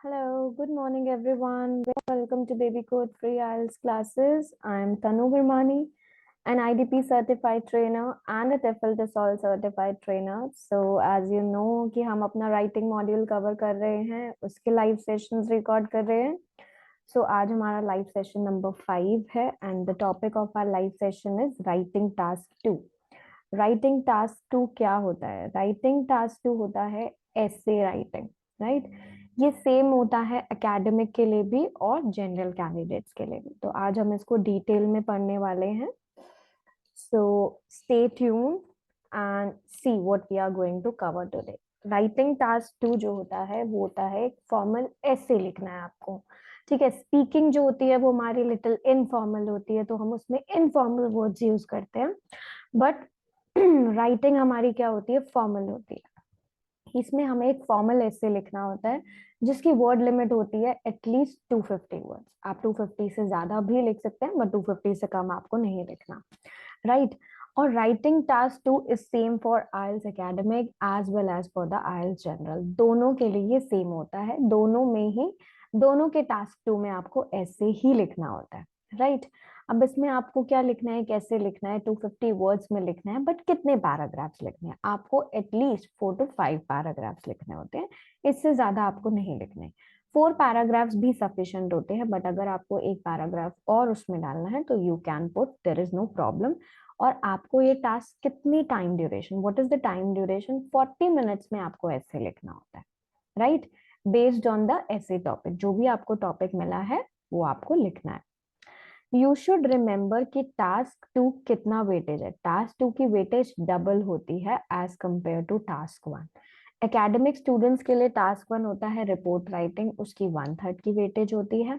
Hello, good morning everyone. Welcome to Baby Code Free IELTS classes. I'm Tanu Virmani, an IDP certified trainer and a TEFL TESOL certified trainer. So as you know कि हम अपना writing module cover कर रहे हैं, उसके live sessions record कर रहे हैं. So आज हमारा live session number 5 है and the topic of our live session is writing task 2. Writing task 2 क्या होता है? Writing task 2 होता है essay writing, right? ये सेम होता है एकेडमिक के लिए भी और जनरल कैंडिडेट्स के लिए भी. तो आज हम इसको डिटेल में पढ़ने वाले हैं. So stay tune and see what we are going to cover today. Writing task 2 जो होता है वो होता है एक फॉर्मल एसे लिखना है आपको. ठीक है. स्पीकिंग जो होती है वो हमारी लिटिल इनफॉर्मल होती है, तो हम उसमें इनफॉर्मल वर्ड्स यूज करते हैं. बट राइटिंग हमारी क्या होती है? फॉर्मल होती है. इसमें हमें एक फॉर्मल ऐसे लिखना होता है जिसकी वर्ड लिमिट होती है एटलीस्ट 250 वर्ड्स. आप 250 से ज्यादा भी लिख सकते हैं बट 250 से कम आपको नहीं लिखना, राइट? और writing task 2 is same for IELTS academic as well as for the IELTS general. दोनों के लिए ये सेम होता है. दोनों के टास्क 2 में आपको ऐसे ही लिखना होता है, राइट? अब इसमें आपको क्या लिखना है, कैसे लिखना है? 250 वर्ड्स में लिखना है, बट कितने पैराग्राफ्स लिखने हैं? आपको एटलीस्ट 4 to 5 पैराग्राफ्स लिखने होते हैं. इससे ज्यादा आपको नहीं लिखने. 4 पैराग्राफ्स भी सफिशिएंट होते हैं, बट अगर आपको एक पैराग्राफ और उसमें डालना है तो you can put, there is no problem. और आपको ये टास्क कितनी time duration, what is the time duration? 40 minutes में आपको ऐसे लिखना होता है, right? Based on the essay topic, जो भी आपको टॉपिक मिला है वो आपको लिखना है. यू शुड रिमेम्बर कि टास्क 2 कितना वेटेज है. टास्क 2 की वेटेज डबल होती है as compare to task 1. Academic students के लिए टास्क 1 होता है रिपोर्ट राइटिंग, उसकी 1/3 की वेटेज होती है.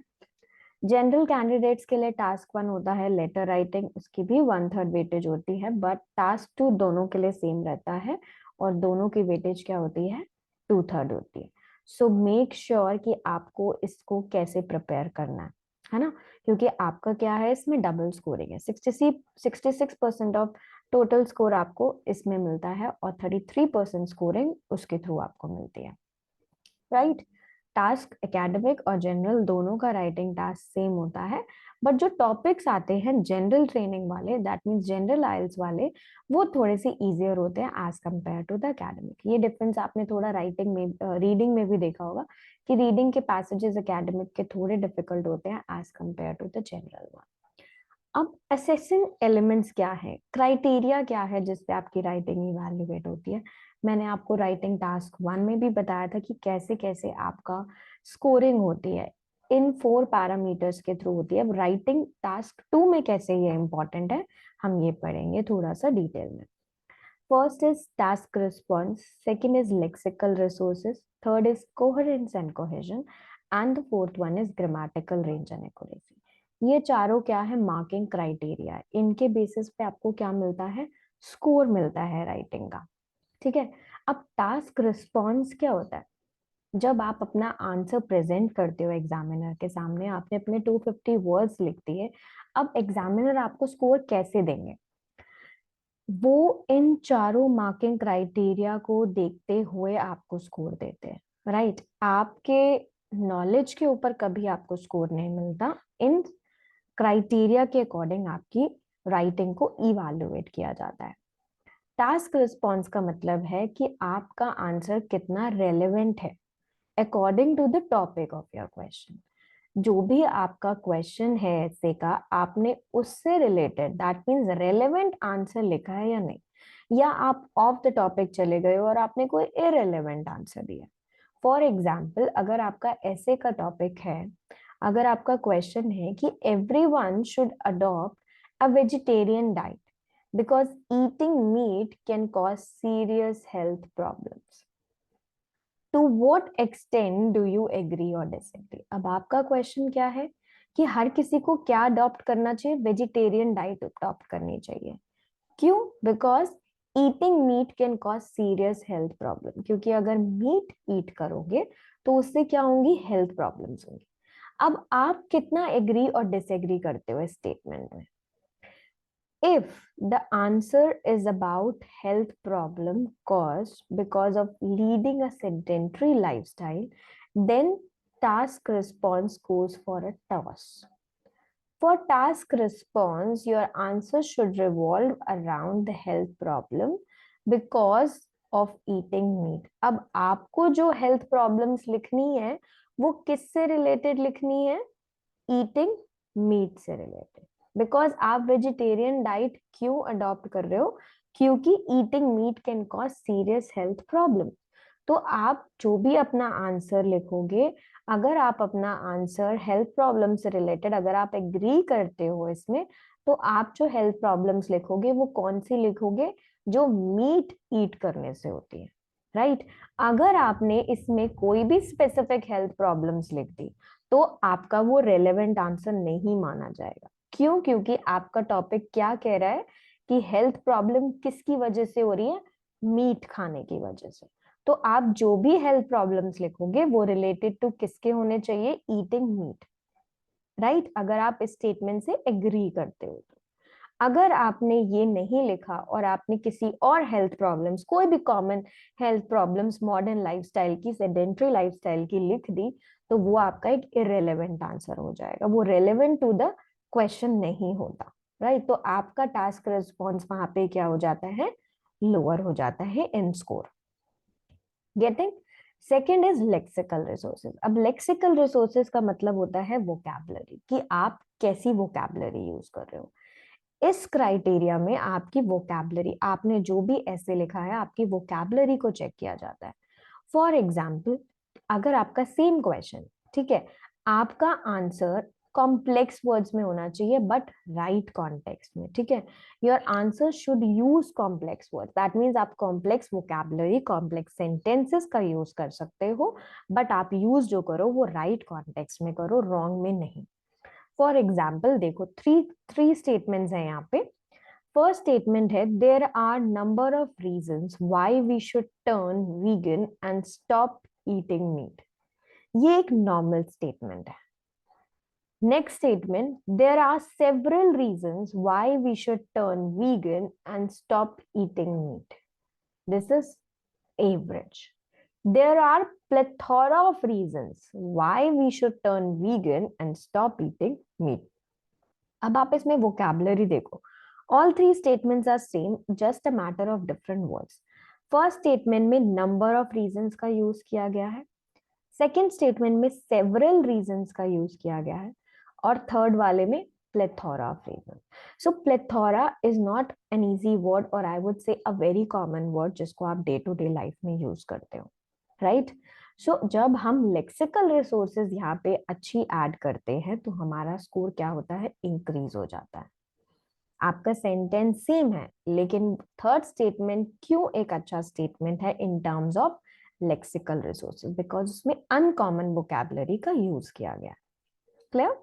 जनरल कैंडिडेट्स के लिए टास्क 1 होता है लेटर राइटिंग, उसकी भी 1/3 वेटेज होती है. बट टास्क 2 दोनों के लिए सेम रहता है और दोनों की वेटेज क्या होती है? 2/3 होती है. सो मेक श्योर कि आपको इसको कैसे प्रिपेयर करना है ना? क्योंकि आपका क्या है, इसमें डबल स्कोरिंग है. 66% ऑफ टोटल स्कोर आपको इसमें मिलता है और 33% स्कोरिंग उसके थ्रू आपको मिलती है, राइट? टास्क एकेडमिक और जनरल दोनों का राइटिंग टास्क सेम होता है, बट जो टॉपिक्स आते हैं जनरल ट्रेनिंग वाले, दैट मींस जनरल आइल्स वाले, वो थोड़े से इजियर होते हैं as compare to the academic. ये डिफरेंस आपने थोड़ा राइटिंग में, रीडिंग में भी देखा होगा कि रीडिंग के पैसेजेस एकेडमिक के थोड़े डिफिकल्ट होते हैं as compare to the general one. अब असेसिंग एलिमेंट्स क्या है, क्राइटेरिया क्या है जिसपे आपकी राइटिंग इवैल्यूएट होती है? मैंने आपको राइटिंग टास्क 1 में भी बताया था कि कैसे कैसे आपका स्कोरिंग होती है. इन 4 पैरामीटर्स के थ्रू होती है. अब राइटिंग टास्क 2 में कैसे ये इंपॉर्टेंट है, हम ये पढ़ेंगे थोड़ा सा डिटेल में. First is task response, second is lexical resources, third is coherence and cohesion, and the fourth one is grammatical range and accuracy. ये चारों क्या है? मार्किंग क्राइटेरिया है. इनके बेसिस पे आपको क्या मिलता है? स्कोर मिलता है राइटिंग का, ठीक है? अब टास्क रिस्पॉन्स क्या होता है? जब आप अपना आंसर प्रेजेंट करते हो एग्जामिनर के सामने, आपने अपने 250 वर्ड्स लिख दिए. अब एग्जामिनर आपको स्कोर कैसे देंगे? वो इन चारों मार्किंग क्राइटेरिया को देखते हुए आपको स्कोर देते हैं, राइट? आपके नॉलेज के ऊपर कभी आपको स्कोर नहीं मिलता. इन क्राइटेरिया के अकॉर्डिंग आपकी राइटिंग को इवैल्यूएट किया जाता है. टास्क रिस्पॉन्स का मतलब है कि आपका आंसर कितना रेलेवेंट है according to the topic of your question. जो भी आपका क्वेश्चन है ऐसे का, आपने उससे related, that means relevant answer लिखा है या नहीं, या आप ऑफ द टॉपिक चले गए और आपने कोई इरेलेवेंट आंसर दिया. फॉर एग्जाम्पल, अगर आपका ऐसे का टॉपिक है, अगर आपका क्वेश्चन है कि everyone should adopt a vegetarian diet because eating meat can cause serious health problems, to what extend do you agree और डिसएग्री? अब आपका क्वेश्चन क्या है कि हर किसी को क्या अडॉप्ट करना चाहिए? वेजिटेरियन डाइट अडॉप्ट करनी चाहिए. क्यों? Because eating meat can cause serious health problem. क्योंकि अगर मीट ईट करोगे तो उससे क्या होंगी? हेल्थ प्रॉब्लम्स होंगी. अब आप कितना एग्री और डिसएग्री करते हो इस स्टेटमेंट में? If the answer is about health problem caused because of leading a sedentary lifestyle, then task response goes for a toss. For task response, your answer should revolve around the health problem because of eating meat. अब आपको जो health problems लिखनी है वो किससे related लिखनी है? Eating meat से related. Because आप vegetarian diet क्यों adopt कर रहे हो? क्योंकि eating meat can cause serious health problem. तो आप जो भी अपना आंसर लिखोगे, अगर आप अपना आंसर हेल्थ प्रॉब्लम से रिलेटेड, अगर आप एग्री करते हो इसमें, तो आप जो हेल्थ प्रॉब्लम्स लिखोगे वो कौन सी लिखोगे? जो मीट ईट करने से होती है, राइट? अगर आपने इसमें कोई भी स्पेसिफिक हेल्थ प्रॉब्लम्स लिख दी तो आपका वो रेलेवेंट आंसर नहीं माना जाएगा। क्यों? क्योंकि आपका टॉपिक क्या कह रहा है कि हेल्थ प्रॉब्लम किसकी वजह से हो रही है? मीट खाने की वजह से। तो आप जो भी हेल्थ प्रॉब्लम्स लिखोगे वो रिलेटेड टू किसके होने चाहिए? Eating meat, right? अगर आप इस स्टेटमेंट से एग्री करते हो तो। अगर आपने ये नहीं लिखा और आपने किसी और हेल्थ प्रॉब्लम्स, कोई भी common health problems modern lifestyle की, सेडेंट्री लाइफस्टाइल की लिख दी, तो वो आपका एक इररिलेवेंट आंसर हो जाएगा, वो रेलेवेंट टू द क्वेश्चन नहीं होता, राइट? तो आपका टास्क रिस्पॉन्स वहां पे क्या हो जाता है? लोअर हो जाता है in score. Getting? Second is lexical resources. अब लेक्सिकल रिसोर्सेज का मतलब होता है वोकैबुलरी, कि आप कैसी वोकैबुलरी यूज कर रहे हो। इस क्राइटेरिया में आपकी वोकैबुलरी, आपने जो भी ऐसे लिखा है, आपकी वोकैबुलरी को चेक किया जाता है। फॉर एग्जाम्पल, अगर आपका सेम क्वेश्चन, ठीक है, आपका आंसर कॉम्प्लेक्स वर्ड्स में होना चाहिए बट राइट कॉन्टेक्स्ट में, ठीक है, your answer should use complex words, that means आप कॉम्प्लेक्स वोकैबुलरी, कॉम्प्लेक्स सेंटेंसेस का यूज कर सकते हो, बट आप यूज जो करो वो राइट कॉन्टेक्स्ट में करो, रॉन्ग में नहीं। फॉर एग्जाम्पल देखो, थ्री स्टेटमेंट्स हैं यहाँ पे। फर्स्ट स्टेटमेंट है, there are number of reasons why we should turn vegan and stop eating meat. ये एक नॉर्मल स्टेटमेंट है। Next statement, there are several reasons why we should turn vegan and stop eating meat. This is average. There are plethora of reasons why we should turn vegan and stop eating meat. अब आप इसमें vocabulary देखो, all three statements are same, just a matter of different words. First statement में number of reasons का use किया गया है, second statement में several reasons का use किया गया है, और third वाले में plethora of reasons. So plethora is not an easy word, or I would say a very common word जिसको आप day to day life में use करते हो, राइट? सो जब हम लेक्सिकल रिसोर्सेज यहाँ पे अच्छी ऐड करते हैं तो हमारा स्कोर क्या होता है? इंक्रीज हो जाता है। आपका सेंटेंस सेम है, लेकिन थर्ड स्टेटमेंट क्यों एक अच्छा स्टेटमेंट है in terms of lexical resources? Because उसमें अनकॉमन वोकैबुलरी का यूज किया गया। Clear?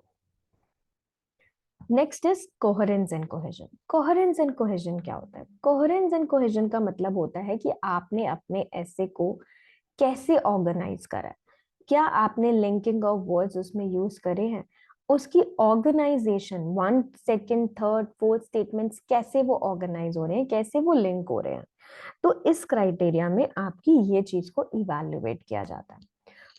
Next is coherence and cohesion. Coherence and cohesion क्या होता है? कोहेरेंस एंड कोहेजन का मतलब होता है कि आपने अपने ऐसे को कैसे ऑर्गेनाइज करा है, क्या आपने लिंकिंग ऑफ वर्ड्स उसमें यूज करे हैं, उसकी organisation, one second third fourth statements कैसे वो ऑर्गेनाइज हो रहे हैं, कैसे वो लिंक हो रहे हैं। तो इस क्राइटेरिया में आपकी ये चीज को इवैल्यूएट किया जाता है।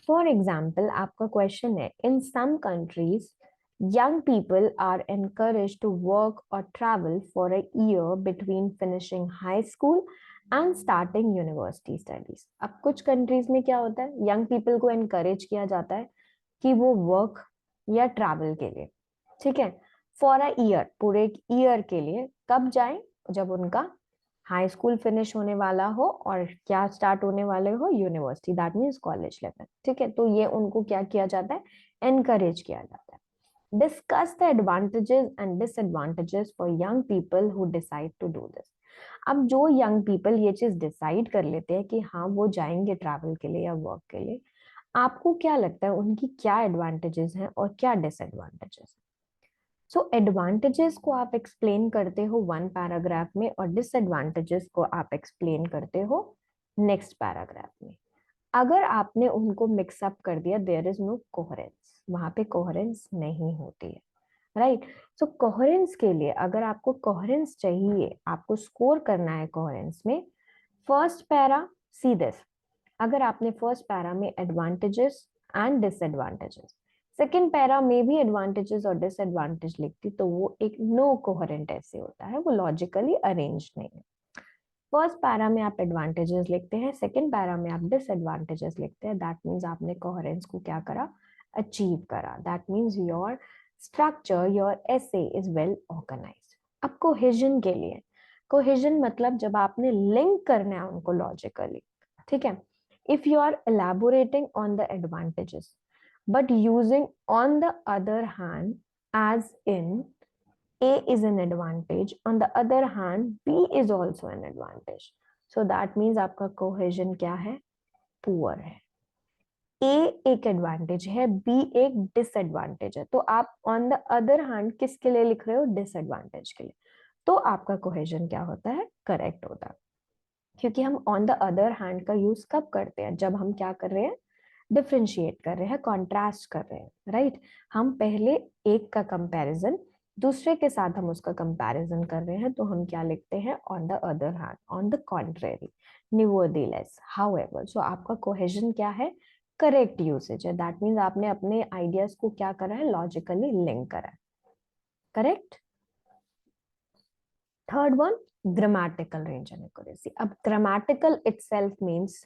फॉर एग्जाम्पल, आपका क्वेश्चन है, in some countries young people are encouraged to work or travel for a year between finishing high school and starting university studies. अब कुछ कंट्रीज में क्या होता है, यंग पीपल को एनकरेज किया जाता है कि वो वर्क या ट्रैवल के लिए, ठीक है, फॉर अ ईयर, पूरे एक ईयर के लिए। कब जाएं? जब उनका हाई स्कूल फिनिश होने वाला हो और क्या स्टार्ट होने वाले हो? University, that means college level, ठीक है। तो ये उनको क्या किया जाता है? एनकरेज किया जाता है। Discuss the advantages and disadvantages for young people who decide to do this. अब जो यंग पीपल ये चीज डिसाइड कर लेते हैं कि हाँ वो जाएंगे ट्रैवल के लिए या वर्क के लिए, आपको क्या लगता है उनकी क्या एडवांटेजेस हैं और क्या डिसएडवांटेजेस? सो एडवांटेजेस को आप एक्सप्लेन करते हो वन पैराग्राफ में और डिसएडवांटेजेस को आप एक्सप्लेन करते हो नेक्स्ट पैराग्राफ में। अगर आपने उनको मिक्सअप कर दिया, देयर इज नो कोहेरेंस, वहां पे कोहेरेंस नहीं होती है, राइट? सो कोहेरेंस के लिए, अगर आपको कोहेरेंस चाहिए, आपको स्कोर करना है कोहेरेंस में, फर्स्ट पैरा सी दिस, अगर आपने फर्स्ट पैरा में advantages and disadvantages. Second para में भी एडवांटेजेस और डिसएडवांटेज लिखती तो वो एक नो कोहेरेंट ऐसे होता है, वो लॉजिकली अरेंज नहीं है। फर्स्ट पैरा में आप एडवांटेजेस लिखते हैं, सेकेंड पैरा में आप डिसएडवांटेजेस लिखते हैं, दैट मीन्स आपने कोहेरेंस को क्या करा, अचीव करा। That means your structure, your essay is well organised. अब कोहेजन के लिए, कोहेजन मतलब जब आपने लिंक करना है उनको लॉजिकली, ठीक है। If you are elaborating on the advantages but using on the other hand as in A is an advantage, on the other hand B is also an advantage, so that means आपका cohesion क्या है, poor है। A एक advantage है, B एक disadvantage है, तो आप on the other hand किसके लिए लिख रहे हो, disadvantage के लिए, तो आपका cohesion क्या होता है, correct होता है। क्योंकि हम on the other hand का यूज कब करते हैं, जब हम क्या कर रहे हैं, डिफ्रेंशिएट कर रहे हैं, कॉन्ट्रास्ट कर रहे हैं, राइट। हम पहले एक का कंपैरिजन दूसरे के साथ हम उसका कंपैरिजन कर रहे हैं, तो हम क्या लिखते हैं, on the other hand, on the contrary, nevertheless, however. So आपका कोहेजन क्या है, करेक्ट यूसेज है। दैट मीन्स आपने अपने आइडियाज को क्या करा है, लॉजिकली लिंक करा है, correct. Third one, grammatical range and accuracy. अब ग्रामेटिकल इटसेल्फ मींस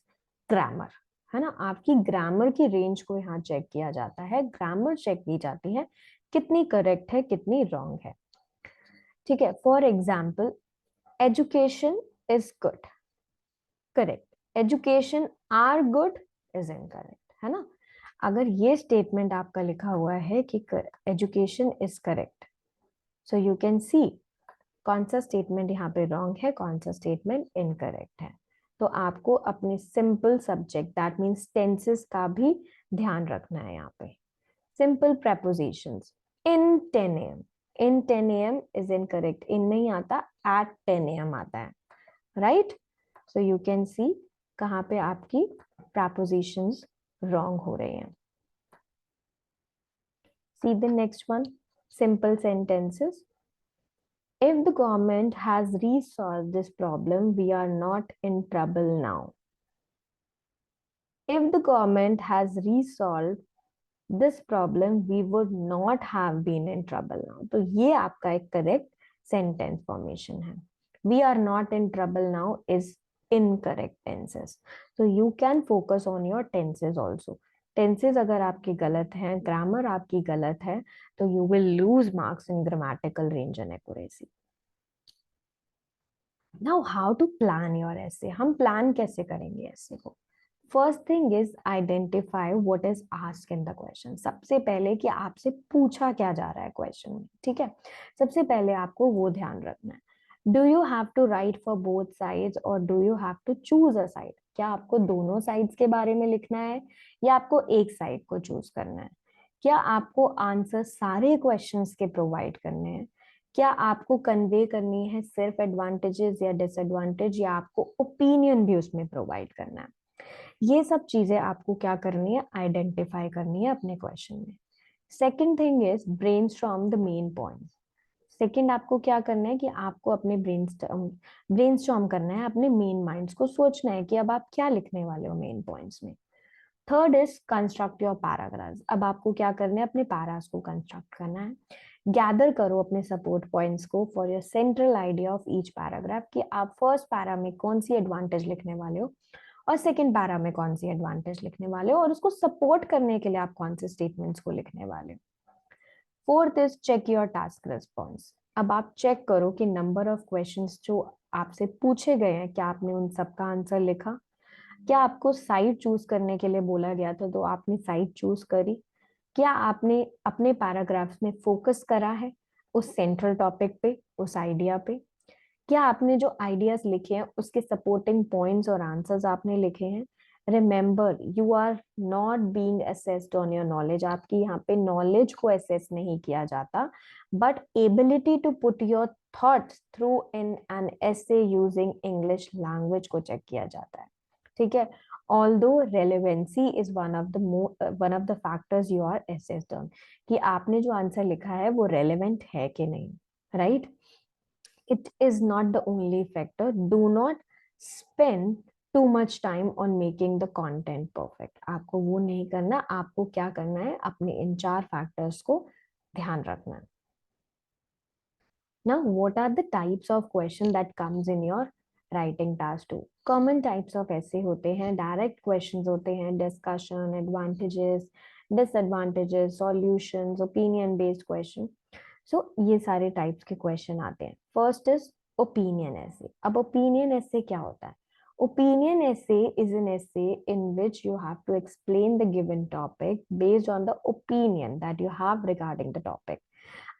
ग्रामर, है ना, आपकी ग्रामर की रेंज को यहाँ चेक किया जाता है, ग्रामर चेक की जाती है, कितनी करेक्ट है, कितनी रॉन्ग है, ठीक है। For example, education is good, correct, education are good is incorrect, है ना। अगर ये स्टेटमेंट आपका लिखा हुआ है कि education is correct, so you can see कौन सा स्टेटमेंट यहाँ पे रॉन्ग है, कौन सा स्टेटमेंट इनकरेक्ट है। तो आपको अपने simple subject, that means tenses का भी ध्यान रखना है यहाँ पे। Simple prepositions, in 10 am, in 10 am is incorrect, in नहीं आता, at 10 am आता है, right? So you can see कहाँ पे आपकी prepositions wrong हो रही हैं। See the next one, simple sentences. If the government has resolved this problem, we are not in trouble now. If the government has resolved this problem, we would not have been in trouble now. तो ये आपका एक correct sentence formation है। We are not in trouble now is incorrect tenses. So you can focus on your tenses also. Tenses अगर आपके गलत हैं, grammar आपकी गलत है, तो you will lose marks in grammatical range and accuracy. Now how to plan your essay? हम plan कैसे करेंगे essay को? First thing is identify what is asked in the question. सबसे पहले कि आपसे पूछा क्या जा रहा है क्वेश्चन में, ठीक है। सबसे पहले आपको वो ध्यान रखना है। Do you have to write for both sides और do you have to choose a side? क्या आपको दोनों साइड्स के बारे में लिखना है या आपको एक साइड को चूज करना है? क्या आपको आंसर सारे क्वेश्चंस के प्रोवाइड करने हैं? क्या आपको कन्वे करनी है सिर्फ एडवांटेजेस या डिसएडवांटेज, या आपको ओपिनियन भी उसमें प्रोवाइड करना है? ये सब चीजें आपको क्या करनी है, आइडेंटिफाई करनी है अपने क्वेश्चन में। Second thing is brainstorm the main points. Second आपको क्या करना है कि आपको अपने ब्रेनस्टॉर्म करना है, अपने मेन माइंड्स को सोचना है कि अब आप क्या लिखने वाले हो मेन पॉइंट्स में। Third is construct your paragraphs. अब आपको क्या करना है, अपने पैरास को कंस्ट्रक्ट करना है। गैदर करो अपने सपोर्ट पॉइंट्स को for your central idea of each paragraph, कि आप फर्स्ट पैरा में कौन सी एडवांटेज लिखने वाले हो और सेकंड पैरा में कौन सी एडवांटेज लिखने वाले हो, और उसको सपोर्ट करने के लिए आप कौन से स्टेटमेंट्स को लिखने वाले हो। Fourth is check your task response. अब आप चेक करो कि नंबर ऑफ क्वेश्चंस जो आपसे पूछे गए हैं, क्या आपने उन सबका आंसर लिखा? क्या आपको साइड चूज करने के लिए बोला गया था तो आपने साइड चूज करी? क्या आपने अपने पैराग्राफ्स में फोकस करा है उस सेंट्रल टॉपिक पे, उस आइडिया पे? क्या आपने जो आइडियाज लिखे हैं उसके सपोर्टिंग पॉइंट्स और आंसर्स आपने लिखे हैं? Remember, you are not being assessed on your knowledge. आपकी यहाँ पे नॉलेज को असेस नहीं किया जाता, but ability to put your thoughts through in an essay using English language को चेक किया जाता है, ठीक है। Although relevancy is one of the factors you are assessed on, कि आपने जो आंसर लिखा है वो रेलेवेंट है कि नहीं, right. It is not the only factor. Do not spend too much time on making the content perfect. आपको वो नहीं करना, आपको क्या करना है, अपने इन 4 फैक्टर्स को ध्यान रखना है। Now, what are the types of question that comes in your writing task too? Common types of essay होते हैं, direct questions होते हैं, discussion, advantages, disadvantages, solutions, opinion based question. So ये सारे types के question आते हैं. First is opinion essay. अब opinion essay क्या होता है? Opinion essay is an essay in which you have to explain the given topic based on the opinion that you have regarding the topic.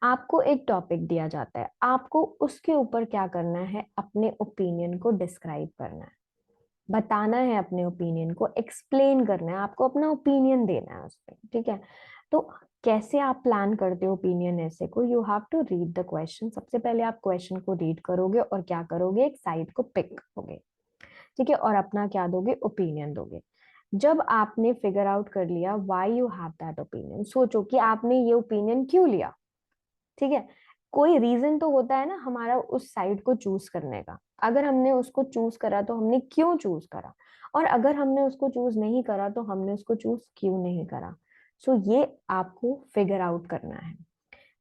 आपको एक topic दिया जाता है, आपको उसके ऊपर क्या करना है, अपने ओपिनियन को डिस्क्राइब करना है, बताना है, अपने ओपिनियन को एक्सप्लेन करना है, आपको अपना ओपिनियन देना है उस पर। ठीक है, तो कैसे आप प्लान करते हो ओपिनियन ऐसे को? You have to read the question. सबसे पहले आप क्वेश्चन को रीड करोगे और क्या करोगे, एक साइड को पिक करोगे। ठीक है, और अपना क्या दोगे, ओपिनियन दोगे। जब आपने फिगर आउट कर लिया why you have that opinion, सोचो कि आपने ये ओपिनियन क्यों लिया। ठीक है, कोई रीजन तो होता है ना हमारा उस साइड को चूज करने का। अगर हमने उसको चूज करा तो हमने क्यों चूज करा, और अगर हमने उसको चूज नहीं करा तो हमने उसको चूज क्यों नहीं करा। सो ये आपको फिगर आउट करना है।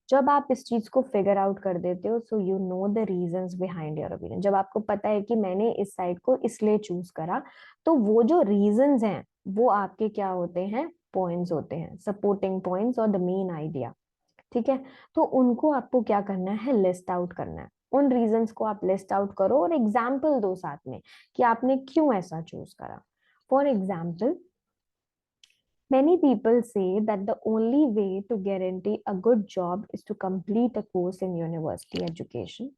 जब आप इस चीज को फिगर आउट कर देते हो, so you know the reasons behind your opinion. जब आपको पता है कि मैंने इस साइड को इसलिए चूज करा, तो वो जो रीजंस हैं वो आपके क्या होते हैं, पॉइंट्स होते हैं, सपोर्टिंग पॉइंट्स और द मेन आइडिया। ठीक है, तो उनको आपको क्या करना है, लिस्ट आउट करना है। उन रीजंस को आप लिस्ट आउट करो और एग्जाम्पल दो साथ में कि आपने क्यों ऐसा चूज करा। For example, many people say that the only way to guarantee a good job is to complete a course in university education.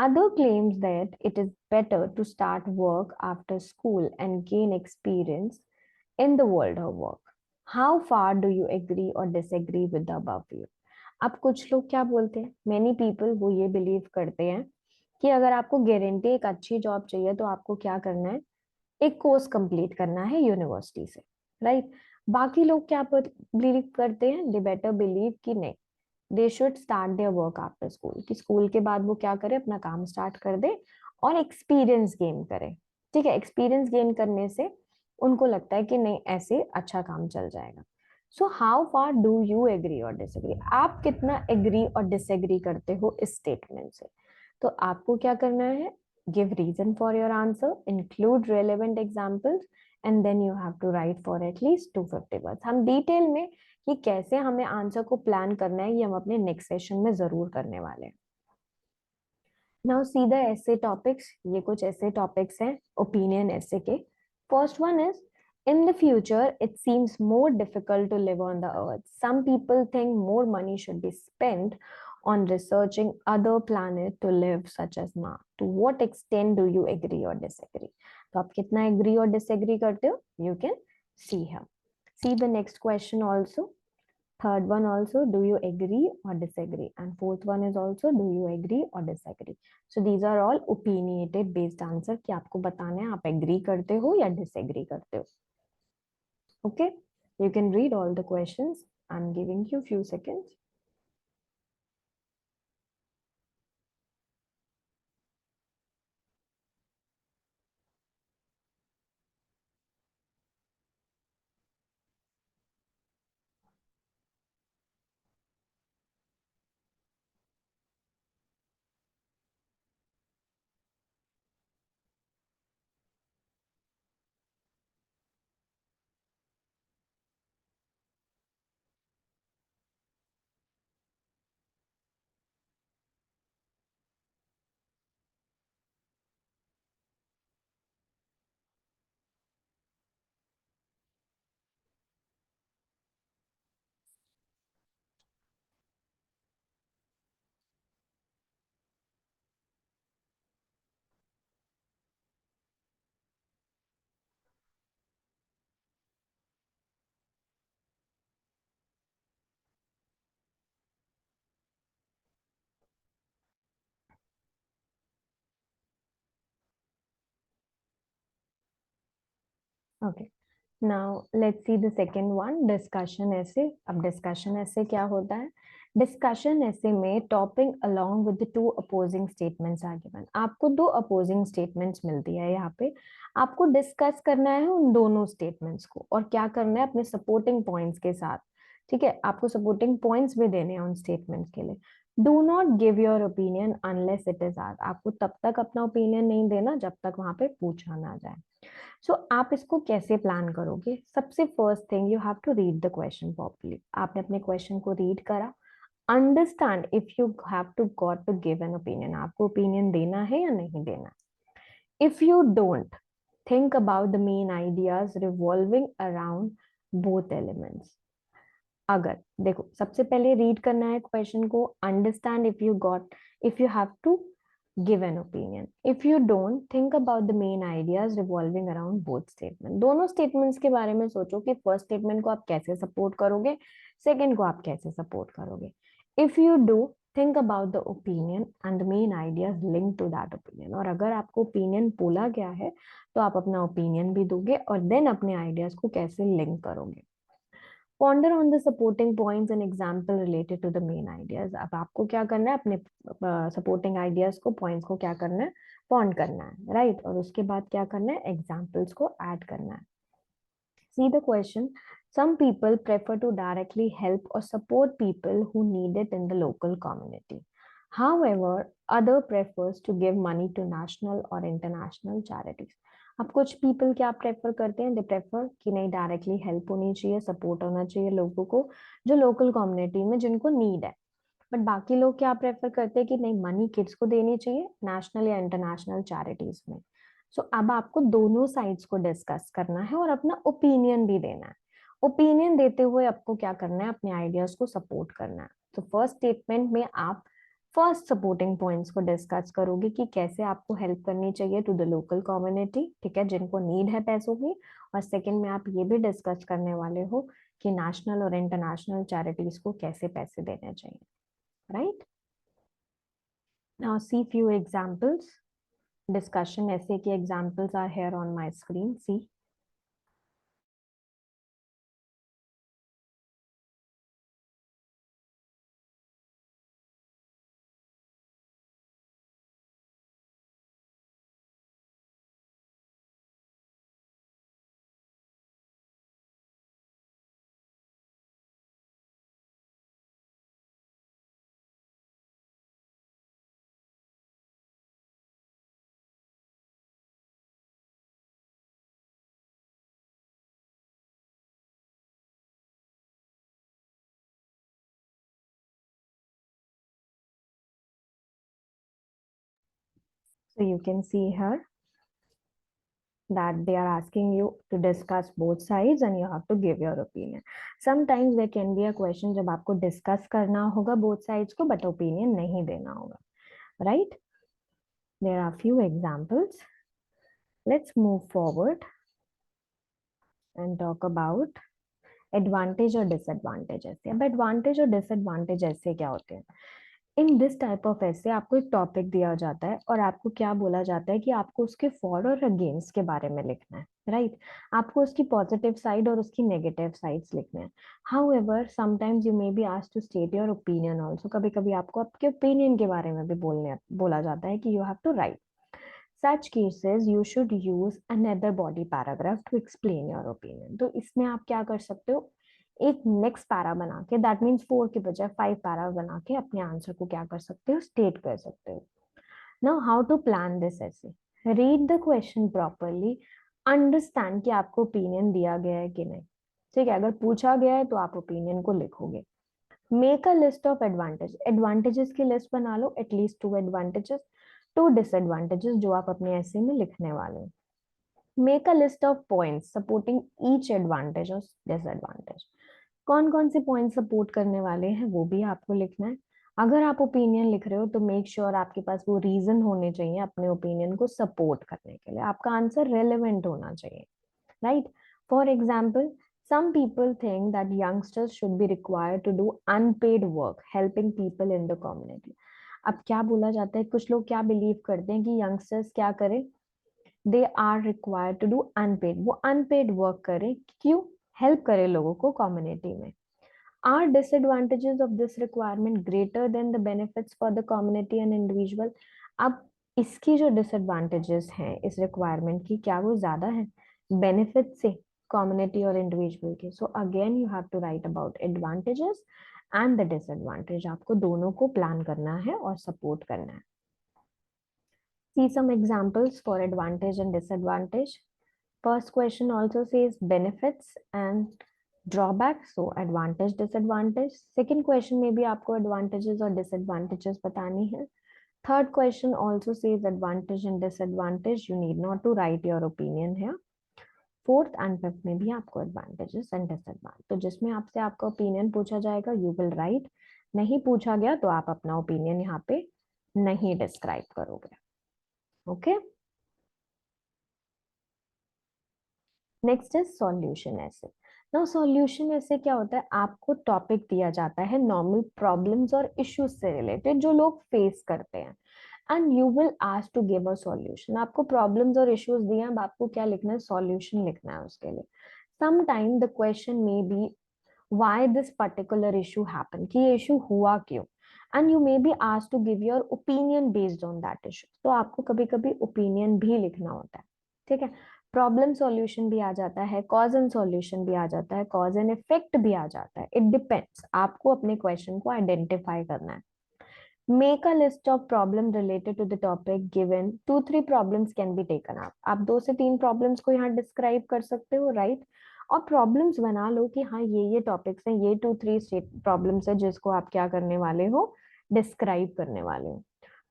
Other claims that it is better to start work after school and gain experience in the world of work. How far do you agree or disagree with the above view? अब कुछ लोग क्या बोलते हैं, many people वो ये believe करते हैं कि अगर आपको गारंटी एक अच्छी जॉब चाहिए तो आपको क्या करना है, एक कोर्स कंप्लीट करना है यूनिवर्सिटी से, राइट। बाकी लोग क्या बिलीव करते हैं, दे बेटर बिलीव कि नहीं, they should start their work after school, कि स्कूल के बाद वो क्या करे, अपना काम स्टार्ट कर दे और एक्सपीरियंस गेन करे। ठीक है, एक्सपीरियंस गेन करने से उनको लगता है कि नहीं ऐसे अच्छा काम चल जाएगा। So how far do you agree और डिसएग्री, आप कितना एग्री और डिसएग्री करते हो इस स्टेटमेंट से? तो आपको क्या करना है, give reason for your answer, include relevant examples, and then you have to write for at least 250 words. हम डिटेल में कि कैसे हमें आंसर को प्लान करना है ये हम अपने नेक्स्ट सेशन में जरूर करने वाले हैं। नाउ सी द ऐसे टॉपिक्स, ये कुछ ऐसे टॉपिक्स हैं ओपिनियन ऐसे के। First one is, in the future it seems more difficult to live on the earth. Some people think more money should be spent on researching other planets to live, such as Mars. To what extent do you agree or disagree? तो आप कितना agree or disagree करते हो, you can see here. See the next question also. Third one also, do you agree or disagree? And fourth one is also, do you agree or disagree? So these are all opinionated based answer कि आपको बताना है आप agree करते हो या disagree करते हो. Okay, you can read all the questions. I'm giving you few seconds. Okay. Now let's see the second one, discussion essay. अब discussion essay क्या होता है? डिस्कशन ऐसे में topic along with the two opposing statements are given. आपको दो opposing statements मिलती है यहाँ पे, आपको डिस्कस करना है उन दोनों स्टेटमेंट्स को और क्या करना है अपने सपोर्टिंग पॉइंट्स के साथ। ठीक है, आपको सपोर्टिंग पॉइंट्स भी देने हैं उन स्टेटमेंट्स के लिए। Do not give your opinion unless it is asked. आपको तब तक अपना ओपिनियन नहीं देना जब तक वहां पे पूछा ना जाए। आप इसको कैसे प्लान करोगे? सबसे first thing, you have to read the question properly. आपने अपने क्वेश्चन को रीड करा, understand if you have to got to give an opinion, आपको ओपिनियन देना है या नहीं देना। If you don't, think about the main ideas revolving around both elements. अगर देखो, सबसे पहले रीड करना है क्वेश्चन को, understand if you have to give an opinion. If you don't, think about the main ideas revolving around both statement. दोनों statements के बारे में सोचो कि फर्स्ट स्टेटमेंट को आप कैसे सपोर्ट करोगे, सेकेंड को आप कैसे सपोर्ट करोगे। If you do, think about the opinion and the main ideas link to that opinion. और अगर आपको ओपिनियन बोला गया है तो आप अपना ओपिनियन भी दोगे और देन अपने आइडियाज को कैसे लिंक करोगे। Ponder on the supporting points and example related to the main ideas. अब आपको क्या करना है, अपने सपोर्टिंग आइडियाज को, पॉइंट्स को क्या करना है, पॉन्ड करना है, राइट। और उसके बाद क्या करना है, एग्जाम्पल्स को ऐड करना है। See the question. Some people prefer to directly help or support people who need it in the local community. However, other prefers to give money to national or international charities. अब कुछ people क्या prefer करते हैं, they prefer कि नहीं, directly help होनी चाहिए, support होना चाहिए लोगों को जो लोकल कम्युनिटी में जिनको नीड है। बट बाकी लोग क्या प्रेफर करते हैं कि नहीं, मनी किड्स को देनी चाहिए नेशनल या इंटरनेशनल चैरिटीज में। अब आपको दोनों साइड्स को डिस्कस करना है और अपना ओपिनियन भी देना है। ओपिनियन देते हुए आपको क्या करना है, अपने आइडियाज को सपोर्ट करना है। तो फर्स्ट स्टेटमेंट में आप फर्स्ट सपोर्टिंग पॉइंट्स को डिस्कस करोगे कि कैसे आपको हेल्प करनी चाहिए टू द लोकल कम्युनिटी, ठीक है, जिनको नीड है पैसों की। और सेकंड में आप ये भी डिस्कस करने वाले हो कि नेशनल और इंटरनेशनल चैरिटीज को कैसे पैसे देने चाहिए, right. Now see few examples. Discussion essay के examples are here on my screen. See. So you can see here that they are asking you to discuss both sides and you have to give your opinion. Sometimes there can be a question जब आपको discuss करना होगा both sides को but opinion नहीं देना होगा, right? There are few examples. Let's move forward and talk about advantage और disadvantage ऐसे। अब एडवांटेज और डिसएडवांटेज ऐसे क्या होते हैं, इन दिस टाइप ऑफ ऐसे आपको एक टॉपिक दिया जाता है और आपको क्या बोला जाता है कि आपको उसके फॉर और अगेंस्ट के बारे में लिखना है, राइट। आपको उसकी पॉजिटिव साइड और उसकी नेगेटिव साइड्स लिखने हैं। However sometimes you may be asked to state your opinion also. कभी कभी आपको आपके ओपिनियन के बारे में भी बोला जाता है कि you have to write. Such cases you should use another body paragraph to explain your opinion. तो इसमें आप क्या कर सकते हो, एक नेक्स्ट पैरा बना के, दैट मीन्स 4 के बजाय 5 पैरा बना के अपने आंसर को क्या कर सकते हो, स्टेट कर सकते हो। Now how to plan this ऐसे, read the question properly, understand कि आपको ओपिनियन दिया गया है कि नहीं, ठीक है। अगर पूछा गया है तो आप ओपिनियन को लिखोगे। Make a list of advantage, advantages की लिस्ट बना लो, एटलीस्ट 2 एडवांटेजेस, 2 डिसएडवांटेजेस जो आप अपने ऐसे में लिखने वाले हो। Make a list of points supporting each advantage और डिसएडवांटेज। कौन कौन से पॉइंट सपोर्ट करने वाले हैं वो भी आपको लिखना है। अगर आप ओपिनियन लिख रहे हो तो मेक श्योर आपके पास वो रीजन होने चाहिए अपने ओपिनियन को सपोर्ट करने के लिए, आपका आंसर रेलेवेंट होना चाहिए, right. For example, some people think that youngsters should be required to do unpaid work helping people in the community. अब क्या बोला जाता है, कुछ लोग क्या बिलीव करते हैं कि यंगस्टर्स क्या करें, they are required to do unpaid, वो अनपेड वर्क करें, क्यों, हेल्प करें लोगों को कम्युनिटी में। Are disadvantages of this requirement greater than the benefits for the community and individual? अब इसकी जो डिसएडवांटेजेस हैं इस रिक्वायरमेंट की, क्या वो ज्यादा है बेनिफिट से कम्युनिटी और इंडिविजुअल के? So again you have to write about advantages and the disadvantage. आपको दोनों को प्लान करना है और सपोर्ट करना है. See some examples for advantage and disadvantage. First question also says benefits and drawbacks, so advantage disadvantage. Second question में भी आपको advantages और disadvantages बतानी है. Third question also says advantage and disadvantage. You need not to write your opinion here. Fourth and fifth में भी आपको advantages and disadvantages. तो जिसमें आपसे आपका opinion पूछा जाएगा you will write. नहीं पूछा गया तो आप अपना opinion यहाँ पे नहीं describe करोगे. Okay. Next is solution essay. Now solution essay क्या होता है, आपको टॉपिक दिया जाता है नॉर्मल प्रॉब्लम्स और इश्यूज से रिलेटेड जो लोग फेस करते हैं, and you will ask to give a solution. आपको प्रॉब्लम्स और इश्यूज दिए हैं, अब आपको क्या लिखना है, सॉल्यूशन लिखना है उसके लिए. Sometime the question may be why this particular issue happen, कि ये इशू हुआ क्यों, and you may be ask to give your opinion based on that issue. तो आपको कभी कभी ओपिनियन भी लिखना होता है. ठीक है. प्रॉब्लम सॉल्यूशन भी आ जाता है, कॉज एंड सॉल्यूशन भी आ जाता है, कॉज एंड इफेक्ट भी आ जाता है. इट डिपेंड्स, आपको अपने क्वेश्चन को आइडेंटिफाई करना है. Make a list of problem related to the topic given. 2-3 problems can be taken up. आप 2 से 3 प्रॉब्लम्स को यहाँ डिस्क्राइब कर सकते हो, राइट. और प्रॉब्लम्स बना लो कि हाँ ये टॉपिक्स हैं, ये 2-3 प्रॉब्लम्स है जिसको आप क्या करने वाले हो, डिस्क्राइब करने वाले हो.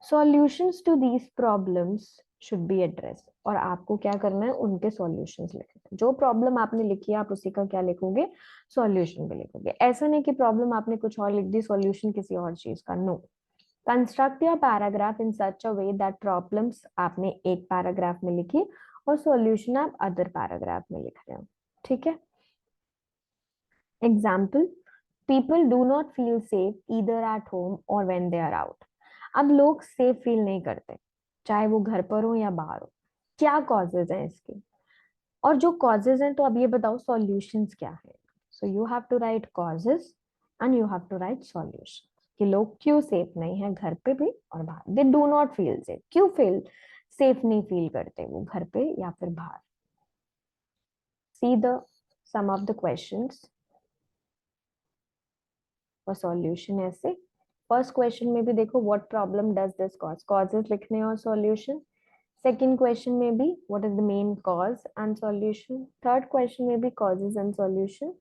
Solutions to these problems should be address. और आपको क्या करना है, उनके सॉल्यूशंस लिखने. जो प्रॉब्लम आपने लिखी है आप उसी का क्या लिखोगे, सॉल्यूशन भी लिखोगे. ऐसा नहीं कि प्रॉब्लम आपने कुछ और लिख दी, सॉल्यूशन किसी और चीज का. No. Construct your paragraph in such a way that problems आपने एक पैराग्राफ में लिखी और सॉल्यूशन आप अदर पैराग्राफ में लिख रहे हो. ठीक है. Example, people do not feel safe either at home और व्हेन दे आर आउट. अब लोग सेफ फील नहीं करते चाहे वो घर पर हो या बाहर हो. क्या कॉजेज हैं इसके, और जो कॉजेज हैं तो अब ये बताओ सॉल्यूशंस क्या है. So you have to write causes and you have to write solution, कि लोग क्यों सेफ नहीं है घर पे भी और बाहर. They do not feel safe, क्यों फील सेफ नहीं फील करते वो घर पे या फिर बाहर. See the some of the questions for solution essay. First question में भी देखो what problem does this cause, causes लिखने और solution. Second question may be what is the main cause and solution. Third question may be causes and solution.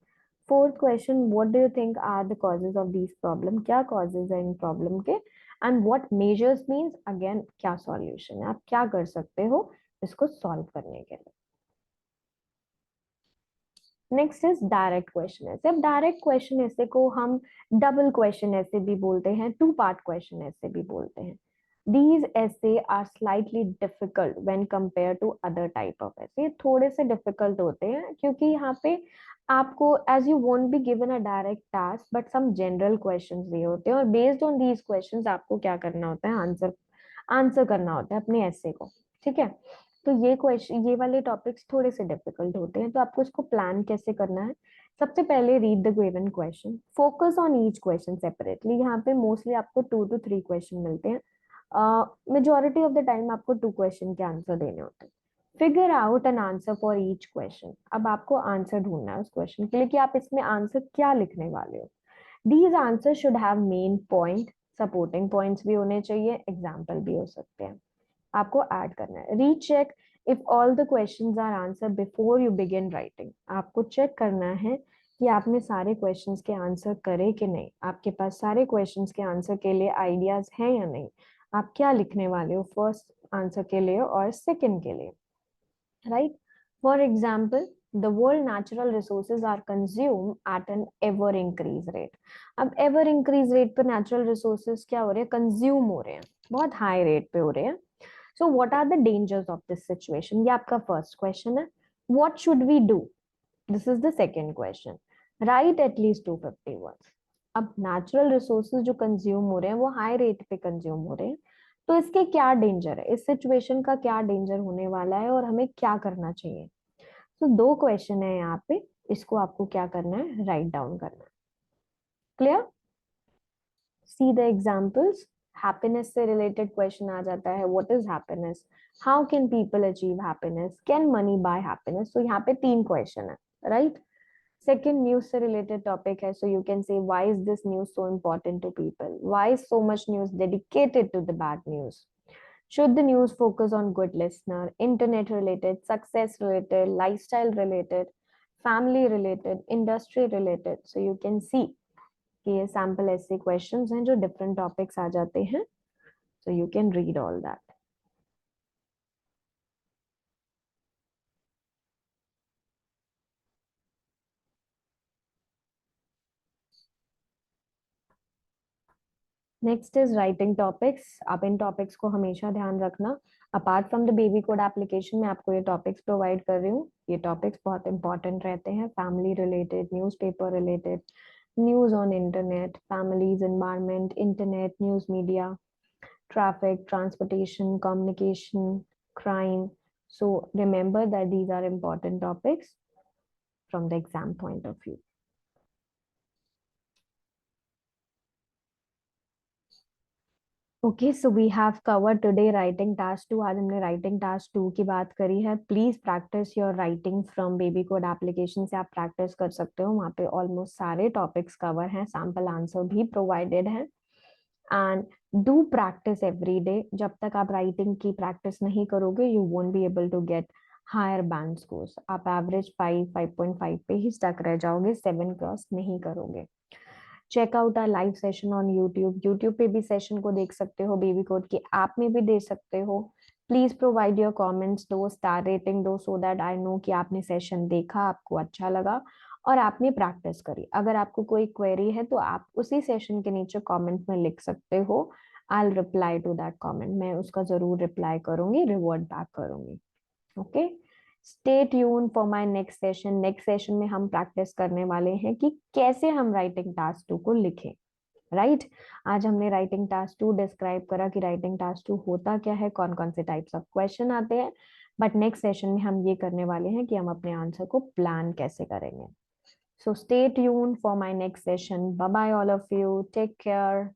Fourth question, what do you think are the causes of these problem? क्या causes हैं इन problem के, and what measures means again क्या solution है, आप क्या कर सकते हो इसको solve करने के लिए. नेक्स्ट इज डायरेक्ट क्वेश्चन ऐसे. अब डायरेक्ट क्वेश्चन ऐसे को हम डबल क्वेश्चन ऐसे भी बोलते हैं, 2 पार्ट क्वेश्चन ऐसे भी बोलते हैं. These essay are slightly difficult when compared to other type of essay. थोड़े से difficult होते हैं क्योंकि यहाँ पे आपको as you won't be given a direct task but some general questions दिए होते हैं, और based on these questions आपको क्या करना होता है, आंसर करना होता है अपने essay को. ठीक है. तो ये क्वेश्चन, ये वाले टॉपिक्स थोड़े से डिफिकल्ट होते हैं. तो आपको इसको प्लान कैसे करना है, सबसे पहले read the given question, focus on each question separately. यहाँ पे मोस्टली आपको 2 to 3 क्वेश्चन मिलते हैं. मेजोरिटी ऑफ द टाइम आपको 2 क्वेश्चन के आंसर देने होते हैं. Figure out an answer for each question. अब आपको आंसर ढूंढना है उस क्वेश्चन के लिए कि आप इसमें आंसर क्या लिखने वाले हो. These answer should have main point, supporting points भी होने चाहिए, एग्जाम्पल भी हो सकते हैं. आपको ऐड करना है. Recheck if all the questions are answer before you begin writing. आपको चेक करना है कि आपने सारे क्वेश्चंस के आंसर करे कि नहीं, आपके पास सारे क्वेश्चंस के आंसर के लिए आइडियाज हैं या नहीं, आप क्या लिखने वाले हो फर्स्ट आंसर के लिए और सेकंड के लिए, right. For example, the world natural resources are consumed at an ever increase rate. अब ever increase rate पे natural resources क्या हो रहे हैं, consume हो रहे हैं, बहुत high rate पे हो रहे हैं. So what are the dangers of this situation? ये आपका first question है. What should we do? This is the second question. Write at least 250 words. अब natural resources जो consume हो रहे हैं वो high rate पे consume हो रहे हैं, तो इसके क्या डेंजर है, इस सिचुएशन का क्या डेंजर होने वाला है और हमें क्या करना चाहिए. तो 2 क्वेश्चन है यहाँ पे, इसको आपको क्या करना है, राइट डाउन करना है. Clear? See the examples. Happiness से रिलेटेड क्वेश्चन आ जाता है, what is happiness, how can people achieve happiness, can money buy happiness. तो यहाँ पे 3 क्वेश्चन है, राइट. सेकंड, न्यूज से रिलेटेड टॉपिक है, so you can say why is this news so important to people, why is so much news dedicated to the bad news. Should the news focus on good listener, internet related, success related, lifestyle related, family related, industry related? So you can see कि ये sample ऐसे questions हैं जो different topics आ जाते हैं. So you can read all that. Next is writing topics. आप इन topics को हमेशा ध्यान रखना. Apart from the baby code application में आपको ये टॉपिक्स प्रोवाइड कर रही हूँ. ये टॉपिक्स बहुत इंपॉर्टेंट रहते हैं. Family related, newspaper related, news on internet, families, environment, internet, news media, traffic, transportation, communication, crime. So remember that these are important topics from the exam point of view. Okay, so we have covered today writing task 2. आज हमने writing task 2 की बात करी है. Please practice your writing from baby code application से आप practice कर सकते हो. वहाँ पे almost सारे topics cover हैं. Sample answer भी provided है. And do practice every day. जब तक आप writing की practice नहीं करोगे, you won't be able to get higher band scores. आप average 5, 5.5 पे ही stuck रह जाओगे. 7 क्रॉस नहीं करोगे. Check out our live session on YouTube. YouTube पे भी सेशन को देख सकते हो. बेबी कोड की ऐप में भी दे सकते हो. प्लीज प्रोवाइड योर कमेंट्स, दो स्टार रेटिंग दो, सो दैट आई नो कि आपने सेशन देखा, आपको अच्छा लगा और आपने प्रैक्टिस करी. अगर आपको कोई क्वेरी है तो आप उसी सेशन के नीचे कमेंट में लिख सकते हो. I will reply to that comment. मैं उसका जरूर रिप्लाई करूंगी, रिवर्ट बैक करूंगी. Okay, stay tune for my next session. Next session में हम प्रैक्टिस करने वाले हैं कि कैसे हम राइटिंग टास्क 2 को लिखें. राइट, आज हमने राइटिंग टास्क 2 डिस्क्राइब करा कि राइटिंग टास्क 2 होता क्या है, कौन कौन से टाइप्स ऑफ क्वेश्चन आते हैं. बट नेक्स्ट सेशन में हम ये करने वाले हैं कि हम अपने आंसर को प्लान कैसे करेंगे. So stay tune for my next session. Bye bye all of you, take care.